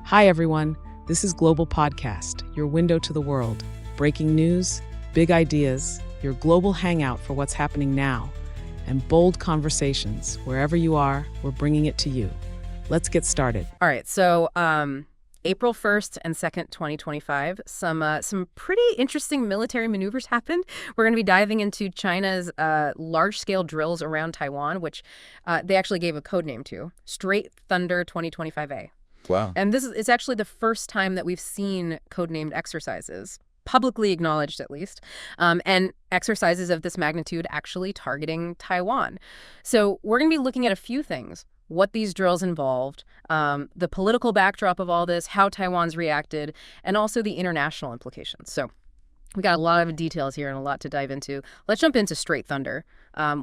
Hi, everyone. This is Global Podcast, your window to the world. Breaking news, big ideas, your global hangout for what's happening now, and bold conversations. Wherever you are, we're bringing it to you. Let's get started. All right, so April 1st and 2nd, 2025, some pretty interesting military maneuvers happened. We're going to be diving into China's large-scale drills around Taiwan, which they actually gave a code name to, Strait Thunder-2025A. Wow. And it's actually the first time that we've seen codenamed exercises, publicly acknowledged at least, and exercises of this magnitude actually targeting Taiwan. So we're going to be looking at a few things: what these drills involved, the political backdrop of all this, how Taiwan's reacted, and also the international implications. So we got a lot of details here and a lot to dive into. Let's jump into Strait Thunder.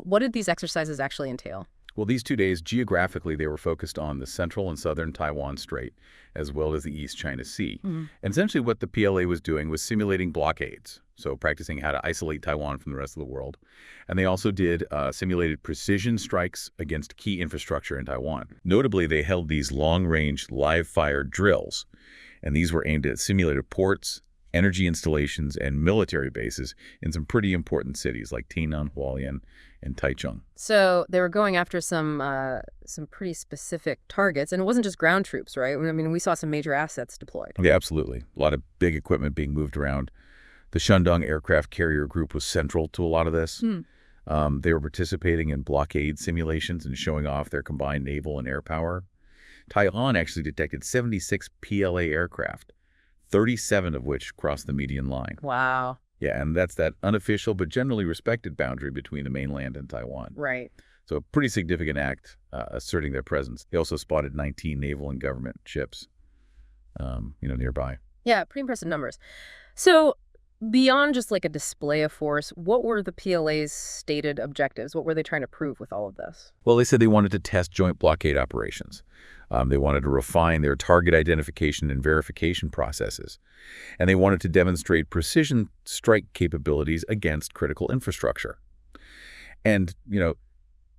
What did these exercises actually entail? Well, these 2 days, geographically, they were focused on the central and southern Taiwan Strait, as well as the East China Sea. And essentially what the PLA was doing was simulating blockades, so practicing how to isolate Taiwan from the rest of the world. And they also did simulated precision strikes against key infrastructure in Taiwan. Notably, they held these long-range live-fire drills, and these were aimed at simulated ports, energy installations, and military bases in some pretty important cities like Tainan, Hualien, and Taichung. So they were going after some pretty specific targets, and it wasn't just ground troops, right? I mean, we saw some major assets deployed. Yeah, absolutely. A lot of big equipment being moved around. The Shandong aircraft carrier group was central to a lot of this. They were participating in blockade simulations and showing off their combined naval and air power. Taiwan actually detected 76 PLA aircraft, 37 of which crossed the median line. Wow. Yeah, and that's that unofficial but generally respected boundary between the mainland and Taiwan. Right. So a pretty significant act asserting their presence. They also spotted 19 naval and government ships, nearby. Yeah, pretty impressive numbers. So beyond just like a display of force, what were the PLA's stated objectives? What were they trying to prove with all of this? Well, they said they wanted to test joint blockade operations. They wanted to refine their target identification and verification processes. And they wanted to demonstrate precision strike capabilities against critical infrastructure. And,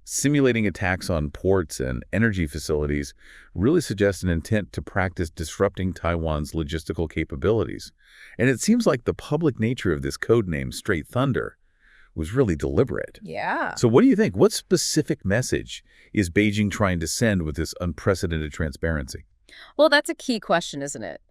simulating attacks on ports and energy facilities really suggests an intent to practice disrupting Taiwan's logistical capabilities. And it seems like the public nature of this code name, Strait Thunder, was really deliberate. Yeah. So what do you think? What specific message is Beijing trying to send with this unprecedented transparency? Well, that's a key question, isn't it?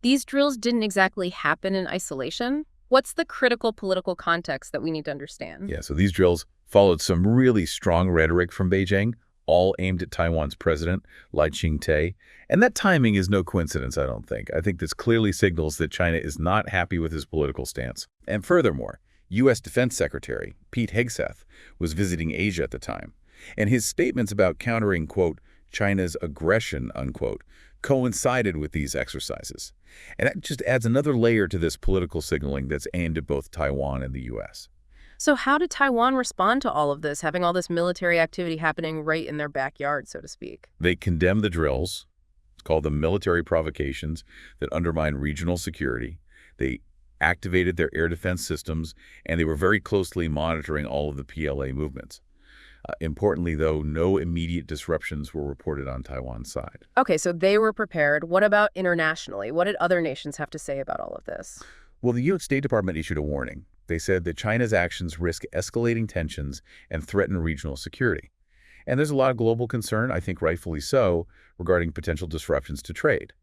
These drills didn't exactly happen in isolation. What's the critical political context that we need to understand? Yeah, so these drills followed some really strong rhetoric from Beijing, all aimed at Taiwan's president, Lai Ching-te. And that timing is no coincidence, I don't think. I think this clearly signals that China is not happy with his political stance. And furthermore, U.S. Defense Secretary Pete Hegseth was visiting Asia at the time, and his statements about countering, quote, China's aggression, unquote, coincided with these exercises. And that just adds another layer to this political signaling that's aimed at both Taiwan and the U.S. So how did Taiwan respond to all of this, having all this military activity happening right in their backyard, so to speak? They condemned the drills. It's called the military provocations that undermine regional security. They activated their air defense systems, and they were very closely monitoring all of the PLA movements. Importantly, though, no immediate disruptions were reported on Taiwan's side. Okay, so they were prepared. What about internationally? What did other nations have to say about all of this? Well, the U.S. State Department issued a warning. They said that China's actions risk escalating tensions and threaten regional security. And there's a lot of global concern, I think rightfully so, regarding potential disruptions to trade.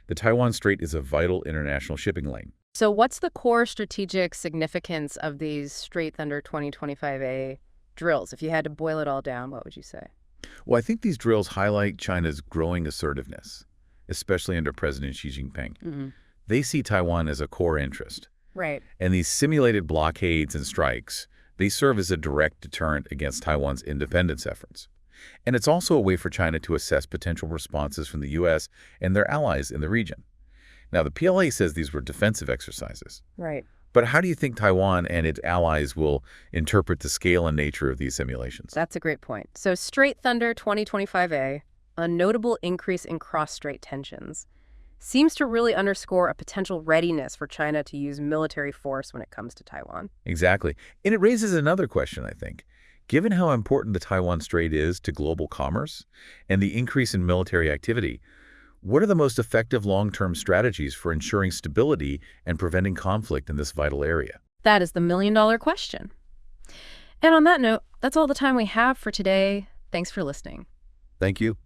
The Taiwan Strait is a vital international shipping lane. So what's the core strategic significance of these Strait Thunder 2025A drills? If you had to boil it all down, what would you say? Well, I think these drills highlight China's growing assertiveness, especially under President Xi Jinping. They see Taiwan as a core interest. Right. And these simulated blockades and strikes, they serve as a direct deterrent against Taiwan's independence efforts. And it's also a way for China to assess potential responses from the U.S. and their allies in the region. Now, the PLA says these were defensive exercises. Right. But how do you think Taiwan and its allies will interpret the scale and nature of these simulations? That's a great point. So Strait Thunder 2025A, a notable increase in cross-strait tensions, seems to really underscore a potential readiness for China to use military force when it comes to Taiwan. Exactly. And it raises another question, I think. Given how important the Taiwan Strait is to global commerce and the increase in military activity, What are the most effective long-term strategies for ensuring stability and preventing conflict in this vital area? That is the million-dollar question. And on that note, that's all the time we have for today. Thanks for listening. Thank you.